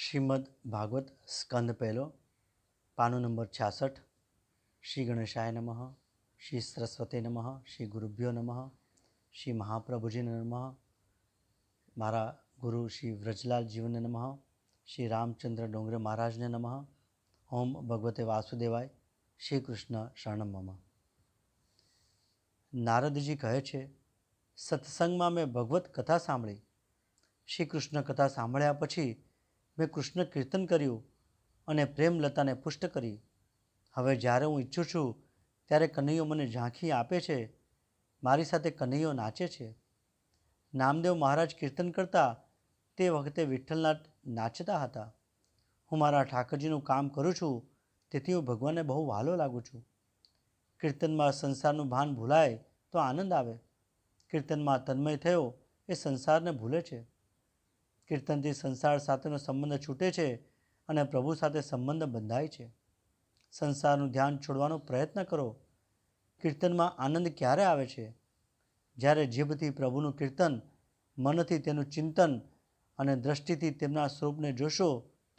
श्रीमद् भागवत स्कंद पहलो पानो नंबर 66। श्री गणेशाय नमः। श्री सरस्वती नमः। श्री गुरुभ्यो नमः। श्री महाप्रभुजी नमः। मारा गुरु श्री व्रजलाल जीवन नमः। श्री रामचंद्र डोंगरे महाराज ने नमः। ओम भगवते वासुदेवाय। श्री कृष्ण शरणम मम। नारदजी कहे छे, सत्संगमां मैं भगवत कथा सांभળી। श्री कृष्ण कथा सांभळ्या पछी मैं कृष्ण कीर्तन कर्યું અને પ્રેમલતાને પુષ્ટ કરી। હવે જ્યારે હું ઈચ્છું છું ત્યારે કનૈયો મને ઝાંખી આપે છે, મારી સાથે કનૈયો નાચે છે। નામદેવ મહારાજ કીર્તન કરતા તે વખતે વિઠ્ઠલનાથ નાચતા હતા। હું મારા ઠાકરજીનું કામ કરું છું, તેથી હું ભગવાનને બહુ વહાલો લાગુ છું। કીર્તનમાં સંસારનું ભાન ભૂલાય તો આનંદ આવે। કીર્તનમાં તન્મય થયો એ સંસારને ભૂલે છે। કીર્તનથી સંસાર સાથેનો સંબંધ છૂટે છે અને પ્રભુ સાથે સંબંધ બંધાય છે। સંસારનું ધ્યાન છોડવાનો પ્રયત્ન કરો। કીર્તનમાં આનંદ ક્યારે આવે છે? જ્યારે જીભથી પ્રભુનું કીર્તન, મનથી તેનું ચિંતન અને દ્રષ્ટિથી તેમના સ્વરૂપને જોશો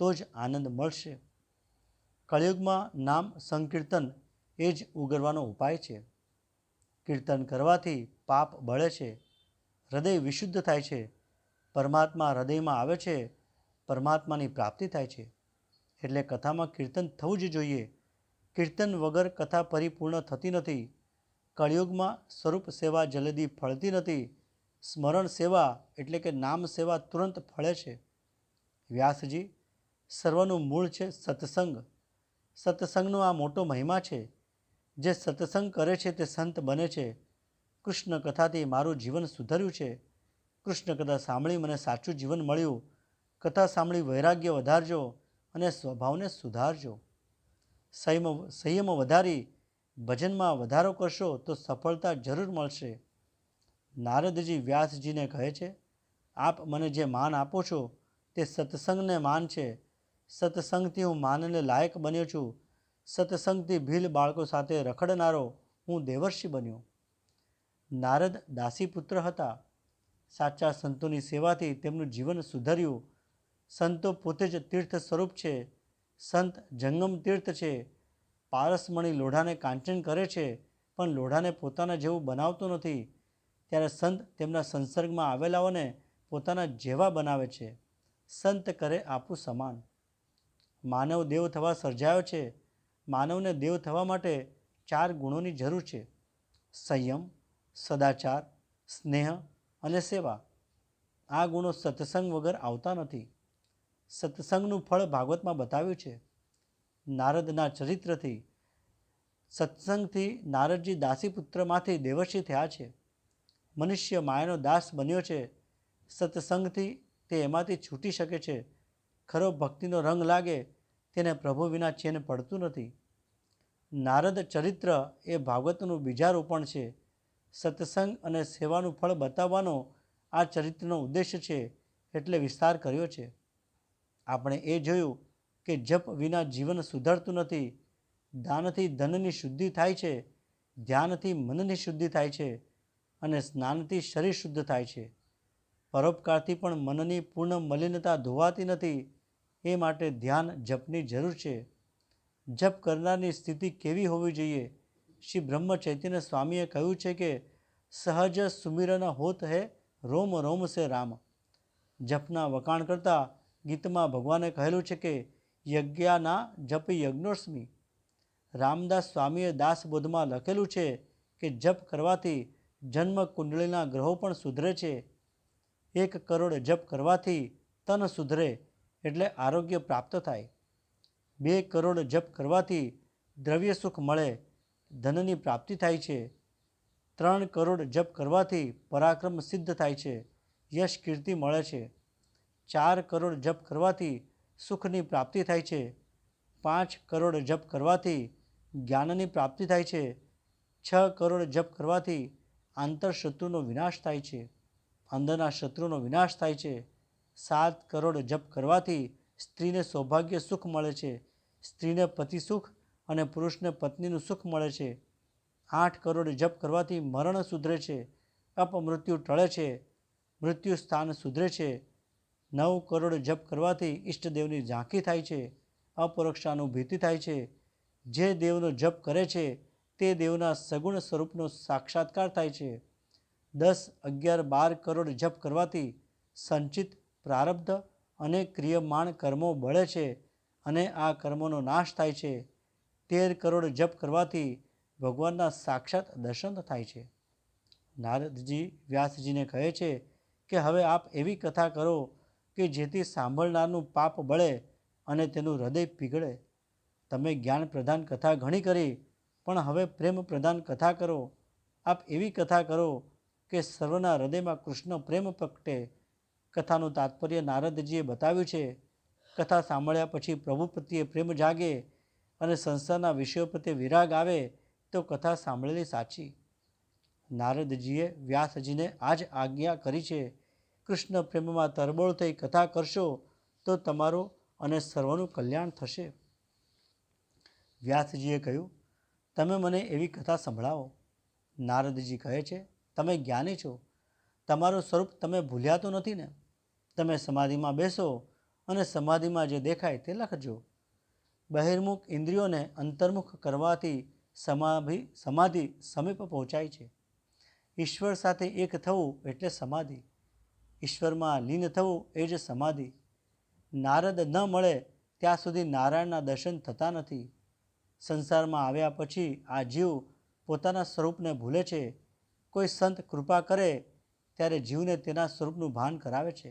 તો જ આનંદ મળશે। કળિયુગમાં નામ સંકીર્તન એ જ ઉગરવાનો ઉપાય છે। કીર્તન કરવાથી પાપ બળે છે, હૃદય વિશુદ્ધ થાય છે, પરમાત્મા હૃદયમાં આવે છે, પરમાત્માની પ્રાપ્તિ થાય છે। એટલે કથામાં કીર્તન થવું જ જોઈએ। કીર્તન વગર કથા પરિપૂર્ણ થતી નથી। કળિયુગમાં સ્વરૂપ સેવા જલ્દી ફળતી નથી। સ્મરણ સેવા એટલે કે નામ સેવા તુરંત ફળે છે। વ્યાસજી, સર્વનું મૂળ છે સત્સંગ। સત્સંગનો આ મોટો મહિમા છે। જે સત્સંગ કરે છે તે સંત બને છે। કૃષ્ણ કથાથી મારું જીવન સુધર્યું છે। કૃષ્ણ કથા સાંભળી મને સાચું જીવન મળ્યું। કથા સાંભળી વૈરાગ્ય વધારજો અને સ્વભાવને સુધારજો। સંયમ વધારી ભજનમાં વધારો કરશો તો સફળતા જરૂર મળશે। નારદજી વ્યાસજીને કહે છે, આપ મને જે માન આપો છો તે સત્સંગને માન છે। સત્સંગથી હું માનને લાયક બન્યો છું। સત્સંગથી ભીલ બાળકો સાથે રખડનારો હું દેવર્ષિ બન્યો। નારદ દાસીપુત્ર હતા। સાચા સંતોની સેવાથી તેમનું જીવન સુધર્યું। સંતો પોતે જ તીર્થ સ્વરૂપ છે। સંત જંગમ તીર્થ છે। પારસમણી લોઢાને કાંચન કરે છે, પણ લોઢાને પોતાના જેવું બનાવતો નથી। ત્યારે સંત તેમના સંસર્ગમાં આવેલાઓને પોતાના જેવા બનાવે છે। સંત કરે આપું સમાન। માનવ દેવ થવા સર્જાયો છે। માનવને દેવ થવા માટે 4 ગુણોની જરૂર છે: સંયમ, સદાચાર, સ્નેહ અને સેવા। આ ગુણો સત્સંગ વગર આવતા નથી। સત્સંગનું ફળ ભાગવતમાં બતાવ્યું છે। નારદના ચરિત્રથી સત્સંગથી નારદજી દાસીપુત્રમાંથી દેવર્ષિ થયા છે। મનુષ્ય માયાનો દાસ બન્યો છે। સત્સંગથી તે એમાંથી છૂટી શકે છે। ખરો ભક્તિનો રંગ લાગે તેને પ્રભુ વિના ચેન પડતું નથી। નારદ ચરિત્ર એ ભાગવતનું બીજારોપણ છે। સત્સંગ અને સેવાનું ફળ બતાવવાનો આ ચરિત્રનો ઉદ્દેશ્ય છે, એટલે વિસ્તાર કર્યો છે। આપણે એ જોયું કે જપ વિના જીવન સુધરતું નથી। દાનથી ધનની શુદ્ધિ થાય છે, ધ્યાનથી મનની શુદ્ધિ થાય છે અને સ્નાનથી શરીર શુદ્ધ થાય છે। પરોપકારથી પણ મનની પૂર્ણ મલિનતા ધોવાતી નથી। એ માટે ધ્યાન જપની જરૂર છે। જપ કરનારની સ્થિતિ કેવી હોવી જોઈએ? શ્રી બ્રહ્મ ચૈતન્ય સ્વામીએ કહ્યું છે કે સહજ સુમિરન હોત હૈ રોમ રોમ સે રામ। જપના વખાણ કરતા ગીતમાં ભગવાને કહેલું છે કે યજ્ઞાના જપ યજ્ઞોસ્મિ। રામદાસ સ્વામીએ દાસબોધમાં લખેલું છે કે જપ કરવાથી જન્મ કુંડળીના ગ્રહો પણ સુધરે છે। 1 કરોડ જપ કરવાથી તન સુધરે એટલે આરોગ્ય પ્રાપ્ત થાય। 2 કરોડ જપ કરવાથી દ્રવ્ય સુખ મળે, ધનની પ્રાપ્તિ થાય છે। 3 કરોડ જપ કરવાથી પરાક્રમ સિદ્ધ થાય છે, યશ કીર્તિ મળે છે। 4 કરોડ જપ કરવાથી સુખની પ્રાપ્તિ થાય છે। 5 કરોડ જપ કરવાથી જ્ઞાનની પ્રાપ્તિ થાય છે। 6 કરોડ જપ કરવાથી આંતરશત્રુનો વિનાશ થાય છે, અંદરના શત્રુનો વિનાશ થાય છે। 7 કરોડ જપ કરવાથી સ્ત્રીને સૌભાગ્ય સુખ મળે છે, સ્ત્રીને પતિ સુખ અને પુરુષને પત્નીનું સુખ મળે છે। 8 કરોડ જપ કરવાથી મરણ સુધરે છે, અપમૃત્યુ ટળે છે, મૃત્યુ સ્થાન સુધરે છે, 9 કરોડ જપ કરવાથી ઈષ્ટદેવની ઝાંખી થાય છે, અપરોક્ષાનુભૂતિ થાય છે. જે દેવનો જપ કરે છે તે દેવના સગુણ સ્વરૂપનો સાક્ષાત્કાર થાય છે. 10, 11, 12 કરોડ જપ કરવાથી સંચિત પ્રારબ્ધ અને ક્રિયમાણ કર્મો બળે છે અને આ કર્મોનો નાશ થાય છે. 13 કરોડ જપ કરવાથી ભગવાનના સાક્ષાત દર્શન થાય છે. નારદજી વ્યાસજીને કહે છે કે હવે આપ એવી કથા કરો કે જેથી સાંભળનારનું પાપ બળે અને તેનું હૃદય પીગળે. તમે જ્ઞાન પ્રધાન કથા ઘણી કરી, પણ હવે પ્રેમ પ્રધાન કથા કરો. આપ એવી કથા કરો કે સર્વના હૃદયમાં કૃષ્ણ પ્રેમ પ્રગટે. કથાનું તાત્પર્ય નારદજીએ બતાવ્યું છે. કથા સાંભળ્યા પછી પ્રભુ પ્રત્યે પ્રેમ જાગે અને સંસારના વિષયો પ્રત્યે વિરાગ આવે તો કથા સાંભળેલી સાચી. નારદજીએ વ્યાસજીને આ જ આજ્ઞા કરી છે. કૃષ્ણ પ્રેમમાં તરબોળ થઈ કથા કરશો તો તમારું અને સર્વનું કલ્યાણ થશે. વ્યાસજીએ કહ્યું, તમે મને એવી કથા સંભળાવો. નારદજી કહે છે, તમે જ્ઞાની છો, તમારું સ્વરૂપ તમે ભૂલ્યા તો નથી ને? તમે સમાધિમાં બેસો અને સમાધિમાં જે દેખાય તે લખજો. બહિર્મુખ ઇન્દ્રિયોને અંતર્મુખ કરવાથી સમાધિ સમીપ પહોંચાય છે. ઈશ્વર સાથે એક થવું એટલે સમાધિ. ઈશ્વરમાં લીન થવું એ જ સમાધિ. નારદ ન મળે ત્યાં સુધી નારાયણના દર્શન થતા નથી. સંસારમાં આવ્યા પછી આ જીવ પોતાના સ્વરૂપને ભૂલે છે. કોઈ સંત કૃપા કરે ત્યારે જીવને તેના સ્વરૂપનું ભાન કરાવે છે.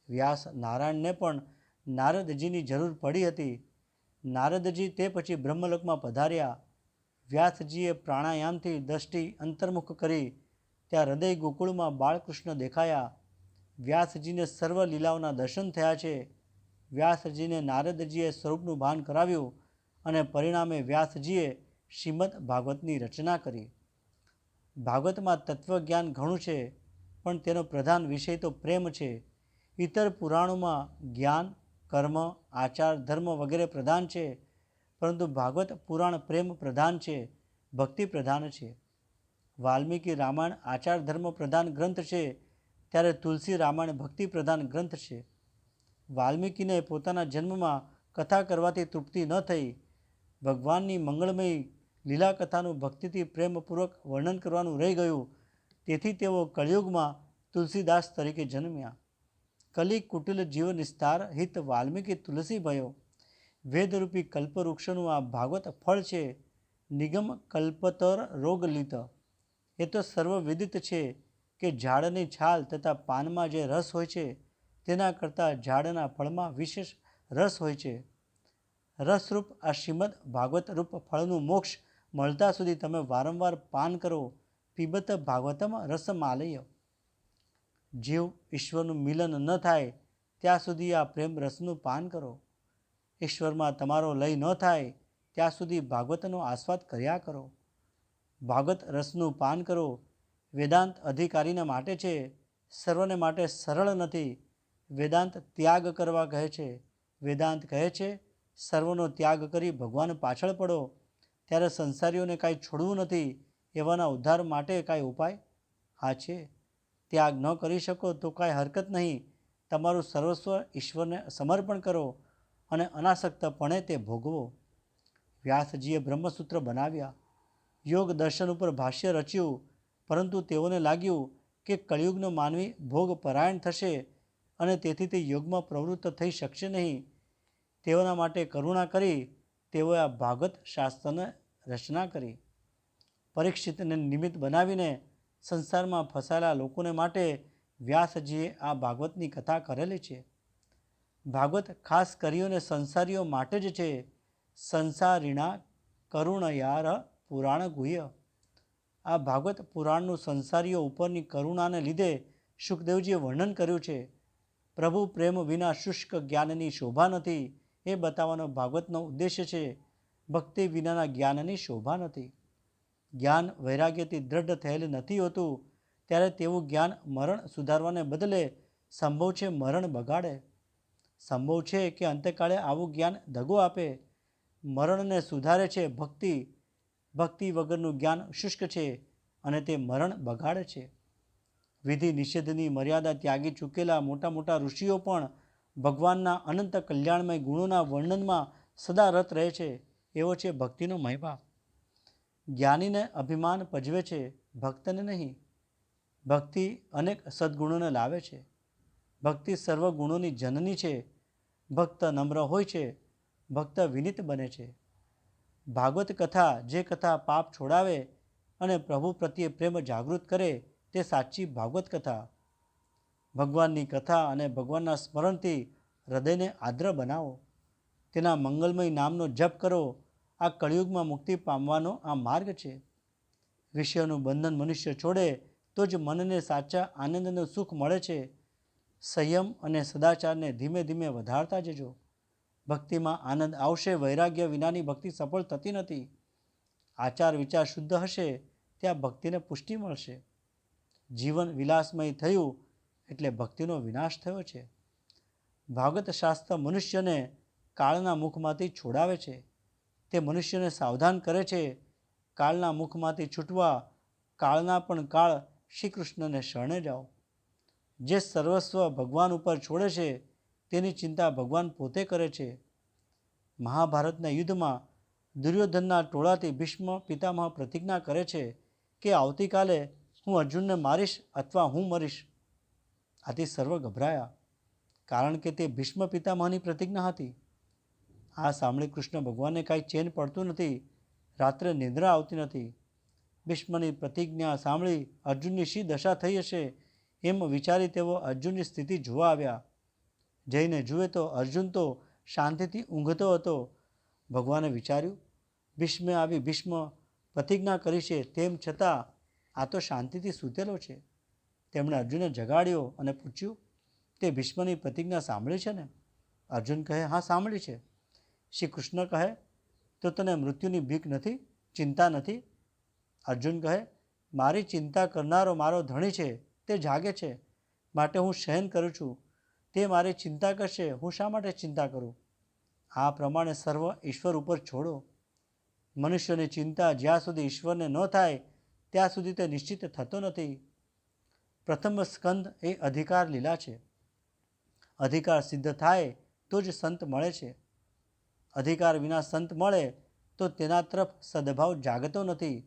વ્યાસ નારાયણને પણ નારદજીની જરૂર પડી હતી. નારદજી તે પછી બ્રહ્મલોકમાં પધાર્યા. વ્યાસજીએ પ્રાણાયામથી દ્રષ્ટિ અંતર્મુખ કરી. ત્યાં હૃદય ગોકુળમાં બાળકૃષ્ણ દેખાયા. વ્યાસજીને સર્વ લીલાઓના દર્શન થયા છે. વ્યાસજીને નારદજીએ સ્વરૂપનું ભાન કરાવ્યું અને પરિણામે વ્યાસજીએ શ્રીમદ ભાગવતની રચના કરી. ભાગવતમાં તત્વજ્ઞાન ઘણું છે, પણ તેનો પ્રધાન વિષય તો પ્રેમ છે. ઇતર પુરાણોમાં જ્ઞાન, કર્મ, આચાર, ધર્મ વગેરે પ્રધાન છે, પરંતુ ભાગવત પુરાણ પ્રેમ પ્રધાન છે, ભક્તિ પ્રધાન છે. વાલ્મીકી રામાયણ આચાર ધર્મ પ્રધાન ગ્રંથ છે, ત્યારે તુલસી રામાયણ ભક્તિ પ્રધાન ગ્રંથ છે. વાલ્મીકીને પોતાના જન્મમાં કથા કરવાથી તૃપ્તિ ન થઈ. ભગવાનની મંગળમય લીલા કથાનું ભક્તિથી પ્રેમપૂર્વક વર્ણન કરવાનું રહી ગયું. તેથી તેઓ કળિયુગમાં તુલસીદાસ તરીકે જન્મ્યા. કલિ કુટિલ જીવ નિસ્તાર હિત વાલ્મીકી તુલસી ભયો. વેદરૂપી કલ્પવૃક્ષનું આ ભાગવત ફળ છે. નિગમ કલ્પતર રોગ લીત. એ તો સર્વ વિદિત છે કે ઝાડની છાલ તથા પાનમાં જે રસ હોય છે તેના કરતાં ઝાડના ફળમાં વિશેષ રસ હોય છે. રસરૂપ આ શ્રીમદ ભાગવત રૂપ ફળનું મોક્ષ મળતા સુધી તમે વારંવાર પાન કરો. પીબત ભાગવતમ રસમાલય. જીવ ઈશ્વરનું મિલન ન થાય ત્યાં સુધી આ પ્રેમ રસનું પાન કરો. ઈશ્વરમાં તમારો લય ન થાય ત્યાં સુધી ભાગવતનો આસ્વાદ કર્યા કરો. ભાગવત રસનું પાન કરો. વેદાંત અધિકારીને માટે છે, સર્વને માટે સરળ નથી. વેદાંત ત્યાગ કરવા કહે છે. વેદાંત કહે છે સર્વનો ત્યાગ કરી ભગવાન પાછળ પડો. ત્યારે સંસારીઓને કાંઈ છોડવું નથી. એવાના ઉદ્ધાર માટે કાંઈ ઉપાય? હા છે. ત્યાગ ન કરી શકો તો કાંઈ હરકત નહીં. તમારું સર્વસ્વ ઈશ્વરને સમર્પણ કરો અને અનાસક્તપણે તે ભોગવો. વ્યાસજીએ બ્રહ્મસૂત્ર બનાવ્યા, યોગ દર્શન ઉપર ભાષ્ય રચ્યું, પરંતુ તેઓને લાગ્યું કે કળિયુગનો માનવી ભોગ પરાયણ થશે અને તેથી તે યોગમાં પ્રવૃત્ત થઈ શકશે નહીં. તેઓના માટે કરુણા કરી તેઓએ આ ભાગવત શાસ્ત્રને રચના કરી. પરીક્ષિતને નિમિત્ત બનાવીને સંસારમાં ફસાયેલા લોકોને માટે વ્યાસજીએ આ ભાગવતની કથા કરેલી છે. ભાગવત ખાસ કરીને સંસારીઓ માટે જ છે. સંસારીણા કરુણયાર પુરાણ ગુહ્ય. આ ભાગવત પુરાણનું સંસારીઓ ઉપરની કરુણાને લીધે શુકદેવજીએ વર્ણન કર્યું છે. પ્રભુ પ્રેમ વિના શુષ્ક જ્ઞાનની શોભા નથી એ બતાવવાનો ભાગવતનો ઉદ્દેશ્ય છે. ભક્તિ વિનાના જ્ઞાનની શોભા નથી. જ્ઞાન વૈરાગ્યથી દ્રઢ થયેલ નથી હોતું, ત્યારે તેવું જ્ઞાન મરણ સુધારવાને બદલે સંભવ છે મરણ બગાડે. સંભવ છે કે અંતકાળે આવું જ્ઞાન દગો આપે. મરણને સુધારે છે ભક્તિ. ભક્તિ વગરનું જ્ઞાન શુષ્ક છે અને તે મરણ બગાડે છે. વિધિ નિષેધની મર્યાદા ત્યાગી ચૂકેલા મોટા મોટા ઋષિઓ પણ ભગવાનના અનંત કલ્યાણમય ગુણોના વર્ણનમાં સદા રત રહે છે. એવો છે ભક્તિનો મહિમા. જ્ઞાનીને અભિમાન પજવે છે, ભક્તને નહીં. ભક્તિ અનેક સદ્ગુણોને લાવે છે. ભક્તિ સર્વ ગુણોની જનની છે. ભક્ત નમ્ર હોય છે, ભક્ત વિનિત બને છે. ભાગવત કથા, જે કથા પાપ છોડાવે અને પ્રભુ પ્રત્યે પ્રેમ જાગૃત કરે, તે સાચી ભાગવત કથા. ભગવાનની કથા અને ભગવાનના સ્મરણથી હૃદયને આર્દ્ર બનાવો. તેના મંગલમય નામનો જપ કરો. આ કળિયુગમાં મુક્તિ પામવાનો આ માર્ગ છે. વિષયોનું બંધન મનુષ્ય છોડે તો જ મનને સાચા આનંદનું સુખ મળે છે. સંયમ અને સદાચારને ધીમે ધીમે વધારતા જજો. ભક્તિમાં આનંદ આવશે. વૈરાગ્ય વિનાની ભક્તિ સફળ થતી નથી. આચાર વિચાર શુદ્ધ હશે ત્યાં ભક્તિને પુષ્ટિ મળશે. જીવન વિલાસમય થયું એટલે ભક્તિનો વિનાશ થયો છે. ભાગવત શાસ્ત્ર મનુષ્યને કાળના મુખમાંથી છોડાવે છે. તે મનુષ્યને સાવધાન કરે છે. કાળના મુખમાંથી છૂટવા કાળના પણ કાળ શ્રી કૃષ્ણને શરણે જાઓ. જે સર્વસ્વ ભગવાન ઉપર છોડે છે તેની ચિંતા ભગવાન પોતે કરે છે. મહાભારતના યુદ્ધમાં દુર્યોધનના ટોળાથી ભીષ્મ પિતામહ પ્રતિજ્ઞા કરે છે કે આવતીકાલે હું અર્જુનને મારીશ અથવા હું મરીશ. આથી સર્વ ગભરાયા, કારણ કે તે ભીષ્મ પિતામહની પ્રતિજ્ઞા હતી. આ સાંભળી કૃષ્ણ ભગવાનને કાંઈ ચેન પડતું નથી. રાત્રે નિદ્રા આવતી નથી. ભીષ્મની પ્રતિજ્ઞા સાંભળી અર્જુનની શી દશા થઈ હશે એમ વિચારી તેઓ અર્જુનની સ્થિતિ જોવા આવ્યા. જઈને જુએ તો અર્જુન તો શાંતિથી ઊંઘતો હતો. ભગવાને વિચાર્યું, ભીષ્મે આવી ભીષ્મ પ્રતિજ્ઞા કરી છે, તેમ છતાં આ તો શાંતિથી સૂતેલો છે. તેમણે અર્જુનને જગાડ્યો અને પૂછ્યું, તે ભીષ્મની પ્રતિજ્ઞા સાંભળી છે ને? અર્જુન કહે, હા, સાંભળી છે. શ્રી કૃષ્ણ કહે, તો તને મૃત્યુની બીક નથી, ચિંતા નથી? અર્જુન કહે, મારી ચિંતા કરનારો મારો ધણી છે, તે જાગે છે, માટે હું શયન કરું છું. તે મારી ચિંતા કરશે, હું શા માટે ચિંતા કરું? આ પ્રમાણે સર્વ ઈશ્વર ઉપર છોડો. મનુષ્યની ચિંતા જ્યાં સુધી ઈશ્વરને ન થાય ત્યાં સુધી તે નિશ્ચિત થતો નથી. પ્રથમ સ્કંદ એ અધિકાર લીલા છે. અધિકાર સિદ્ધ થાય તો જ સંત મળે છે. અધિકાર વિના સંત મળે તો તેના તરફ સદભાવ જાગતો નથી.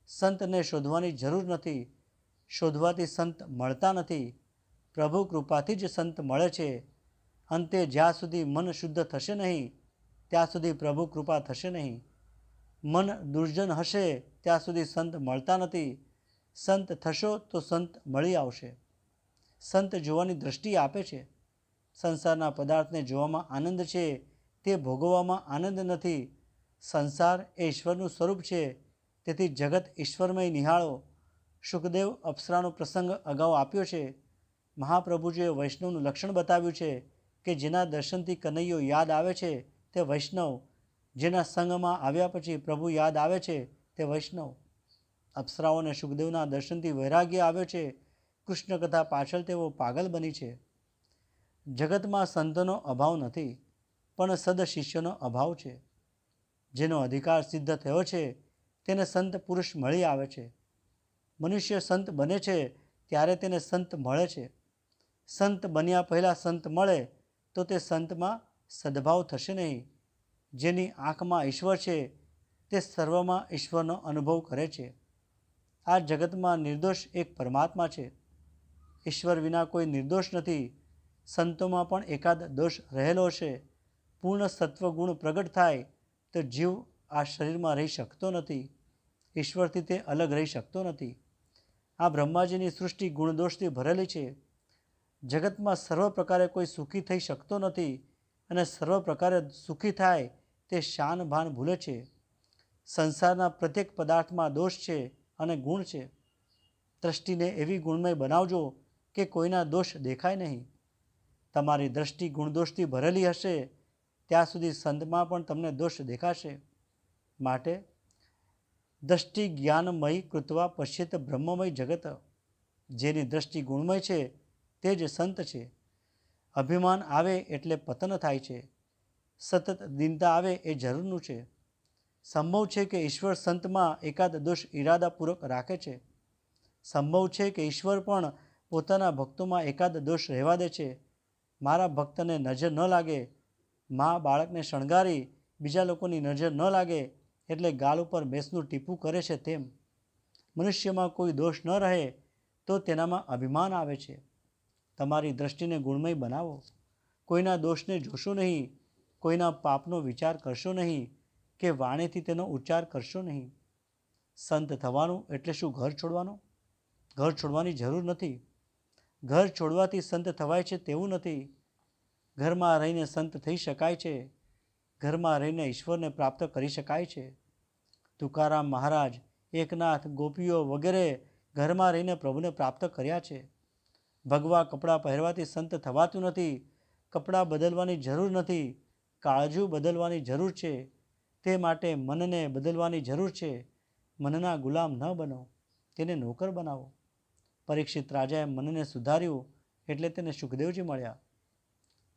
સંતને શોધવાની જરૂર નથી. શોધવાથી સંત મળતા નથી. પ્રભુ કૃપાથી જ સંત મળે છે. અંતે જ્યાં સુધી મન શુદ્ધ થશે નહીં ત્યાં સુધી પ્રભુ કૃપા થશે નહીં. મન દુર્જન હશે ત્યાં સુધી સંત મળતા નથી. સંત થશો તો સંત મળી આવશે. સંત જોવાની દૃષ્ટિ આપે છે. સંસારના પદાર્થને જોવામાં આનંદ છે, તે ભોગવવામાં આનંદ નથી. સંસાર એ ઈશ્વરનું સ્વરૂપ છે, તેથી જગત ઈશ્વરમય નિહાળો. શુકદેવ અપ્સરાનો પ્રસંગ અગાઉ આપ્યો છે. મહાપ્રભુજીએ વૈષ્ણવનું લક્ષણ બતાવ્યું છે કે જેના દર્શનથી કનૈયો યાદ આવે છે તે વૈષ્ણવ. જેના સંગમાં આવ્યા પછી પ્રભુ યાદ આવે છે તે વૈષ્ણવ. અપ્સરાઓને શુકદેવના દર્શનથી વૈરાગ્ય આવ્યો છે. કૃષ્ણ કથા પાછળ તેઓ પાગલ બની છે. જગતમાં સંતોનો અભાવ નથી, પણ સદ શિષ્યનો અભાવ છે. જેનો અધિકાર સિદ્ધ થયો છે તેને સંત પુરુષ મળી આવે છે. મનુષ્ય સંત બને છે ત્યારે તેને સંત મળે છે. સંત બન્યા પહેલાં સંત મળે તો તે સંતમાં સદભાવ થશે નહીં. જેની આંખમાં ઈશ્વર છે તે સર્વમાં ઈશ્વરનો અનુભવ કરે છે. આ જગતમાં નિર્દોષ એક પરમાત્મા છે. ઈશ્વર વિના કોઈ નિર્દોષ નથી. સંતોમાં પણ એકાદ દોષ રહેલો છે. પૂર્ણ સત્વગુણ પ્રગટ થાય તો જીવ આ શરીરમાં રહી શકતો નથી. ઈશ્વરથી તે અલગ રહી શકતો નથી. આ બ્રહ્માજીની સૃષ્ટિ ગુણદોષથી ભરેલી છે. જગતમાં સર્વ પ્રકારે કોઈ સુખી થઈ શકતો નથી, અને સર્વ પ્રકારે સુખી થાય તે શાન ભાન ભૂલે છે. સંસારના પ્રત્યેક પદાર્થમાં દોષ છે અને ગુણ છે. દ્રષ્ટિને એવી ગુણમય બનાવજો કે કોઈના દોષ દેખાય નહીં. તમારી દ્રષ્ટિ ગુણદોષથી ભરેલી હશે ત્યાં સુધી સંતમાં પણ તમને દોષ દેખાશે. માટે દ્રષ્ટિ જ્ઞાનમય કૃત્વા પશ્યેત બ્રહ્મમય જગત. જેની દ્રષ્ટિ ગુણમય છે તે જ સંત છે. અભિમાન આવે એટલે પતન થાય છે. સતત દીનતા આવે એ જરૂરનું છે. સંભવ છે કે ઈશ્વર સંતમાં એકાદ દોષ ઈરાદાપૂર્વક રાખે છે. સંભવ છે કે ઈશ્વર પણ પોતાના ભક્તોમાં એકાદ દોષ રહેવા દે છે. મારા ભક્તને નજર ન લાગે, મા બાળકને શણગારી બીજા લોકોની નજર ન લાગે એટલે ગાલ ઉપર મેસનું ટીપું કરે છે તેમ મનુષ્યમાં કોઈ દોષ ન રહે તો તેનામાં અભિમાન આવે છે. તમારી દ્રષ્ટિને ગુણમય બનાવો. કોઈના દોષને જોશો નહીં, કોઈના પાપનો વિચાર કરશો નહીં કે વાણીથી તેનો ઉચ્ચાર કરશો નહીં. સંત થવાનું એટલે શું ઘર છોડવાનું? ઘર છોડવાની જરૂર નથી. ઘર છોડવાથી સંત થવાય છે તેવું નથી. ઘરમાં રહીને સંત થઈ શકાય છે. ઘરમાં રહીને ઈશ્વરને પ્રાપ્ત કરી શકાય છે. તુકારામ મહારાજ, એકનાથ, ગોપીઓ વગેરે ઘરમાં રહીને પ્રભુને પ્રાપ્ત કર્યા છે. ભગવા કપડાં પહેરવાથી સંત થવાતું નથી. કપડાં બદલવાની જરૂર નથી, કાળજું બદલવાની જરૂર છે. તે માટે મનને બદલવાની જરૂર છે. મનના ગુલામ ન બનો, તેને નોકર બનાવો. પરીક્ષિત રાજાએ મનને સુધાર્યું એટલે તેને સુખદેવજી મળ્યા.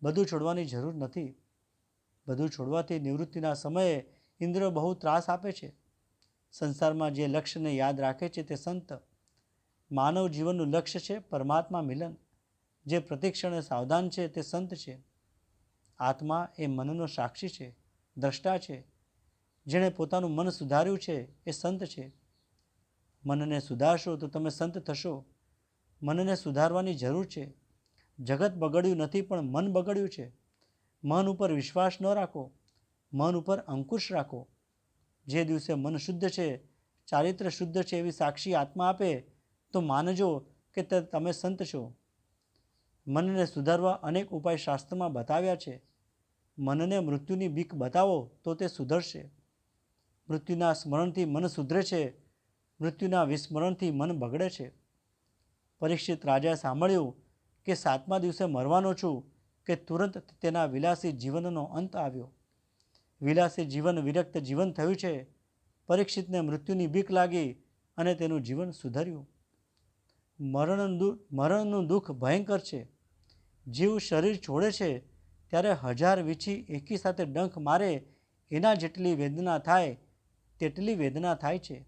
બધું છોડવાની જરૂર નથી. બધું છોડવાથી નિવૃત્તિના સમયે ઇન્દ્ર બહુ ત્રાસ આપે છે. સંસારમાં જે લક્ષ્યને યાદ રાખે છે તે સંત. માનવ જીવનનું લક્ષ્ય છે પરમાત્મા મિલન. જે પ્રતિક્ષણે સાવધાન છે તે સંત છે. આત્મા એ મનનો સાક્ષી છે, દ્રષ્ટા છે. જેણે પોતાનું મન સુધાર્યું છે એ સંત છે. મનને સુધારશો તો તમે સંત થશો. મનને સુધારવાની જરૂર છે. જગત બગડ્યું નથી પણ મન બગડ્યું છે. મન ઉપર વિશ્વાસ ન રાખો, મન ઉપર અંકુશ રાખો. જે દિવસે મન શુદ્ધ છે, ચારિત્ર શુદ્ધ છે એવી સાક્ષી આત્મા આપે તો માનજો કે તમે સંત છો. મનને સુધારવા અનેક ઉપાય શાસ્ત્રમાં બતાવ્યા છે. મનને મૃત્યુની બીક બતાવો તો તે સુધરશે. મૃત્યુના સ્મરણથી મન સુધરે છે, મૃત્યુના વિસ્મરણથી મન બગડે છે. પરીક્ષિત રાજાએ સાંભળ્યું કે 7મા દિવસે મરવાનો છું કે તુરંત તેના વિલાસી જીવનનો અંત આવ્યો. વિલાસી જીવન વિરક્ત જીવન થયું છે. પરીક્ષિતને મૃત્યુની બીક લાગી અને તેનું જીવન સુધર્યું. મરણનું દુઃખ ભયંકર છે. જીવ શરીર છોડે છે ત્યારે 1000 વીંછી એકી સાથે ડંખ મારે એના જેટલી વેદના થાય તેટલી વેદના થાય છે.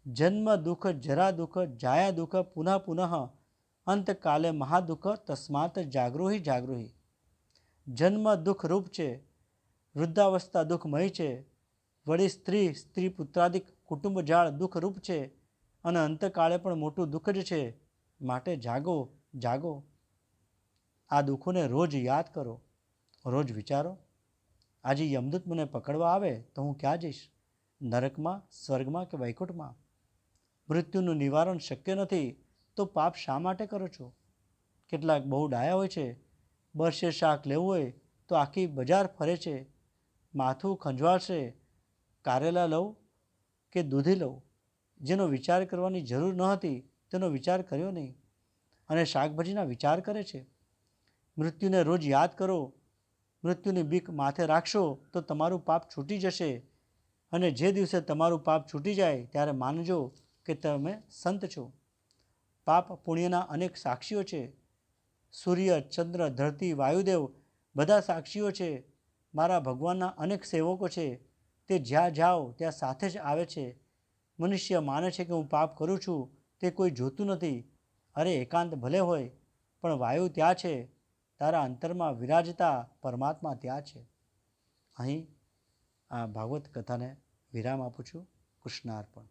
જન્મ દુઃખ, જરા દુઃખ, જાયા દુઃખ, પુનઃ પુનઃ, અંતકાલે મહાદુઃખ, તસ્માત જાગૃહિ જાગૃહિ. જન્મ દુઃખ રૂપ છે, વૃદ્ધાવસ્થા દુઃખમય છે, વળી સ્ત્રી પુત્રાદિક કુટુંબ જાળ દુઃખ રૂપ છે અને અંતકાળે પણ મોટું દુઃખ જ છે. માટે જાગો જાગો. આ દુઃખોને રોજ યાદ કરો, રોજ વિચારો. આજે યમદૂત મને પકડવા આવે તો હું ક્યાં જઈશ? નરકમાં, સ્વર્ગમાં કે વૈકુંઠમાં? મૃત્યુનું નિવારણ શક્ય નથી તો પાપ શા માટે કરો છો? કેટલાક બહુ ડાયા હોય છે, બરશે શાક લેવું હોય તો આખી બજાર ફરે છે. માથું ખંજવાળશે, કારેલા લઉં કે દૂધી લઉં? જેનો વિચાર કરવાની જરૂર ન હતી તેનો વિચાર કર્યો નહીં અને શાકભાજીના વિચાર કરે છે. મૃત્યુને રોજ યાદ કરો. મૃત્યુની બીક માથે રાખશો તો તમારું પાપ છૂટી જશે અને જે દિવસે તમારું પાપ છૂટી જાય ત્યારે માનજો કે તમે સંત છો. પાપ પુણ્યના અનેક સાક્ષીઓ છે. સૂર્ય, ચંદ્ર, ધરતી, વાયુદેવ બધા સાક્ષીઓ છે. મારા ભગવાનના અનેક સેવકો છે. તે જ્યાં જાઓ ત્યાં સાથે જ આવે છે. મનુષ્ય માને છે કે હું પાપ કરું છું, તે કોઈ જોતું નથી. અરે એકાંત ભલે હોય પણ વાયુ ત્યાં છે. તારા અંતરમાં વિરાજતા પરમાત્મા ત્યાં છે. અહીં આ ભાગવત કથાને વિરામ આપું છું. કૃષ્ણાર્પણ.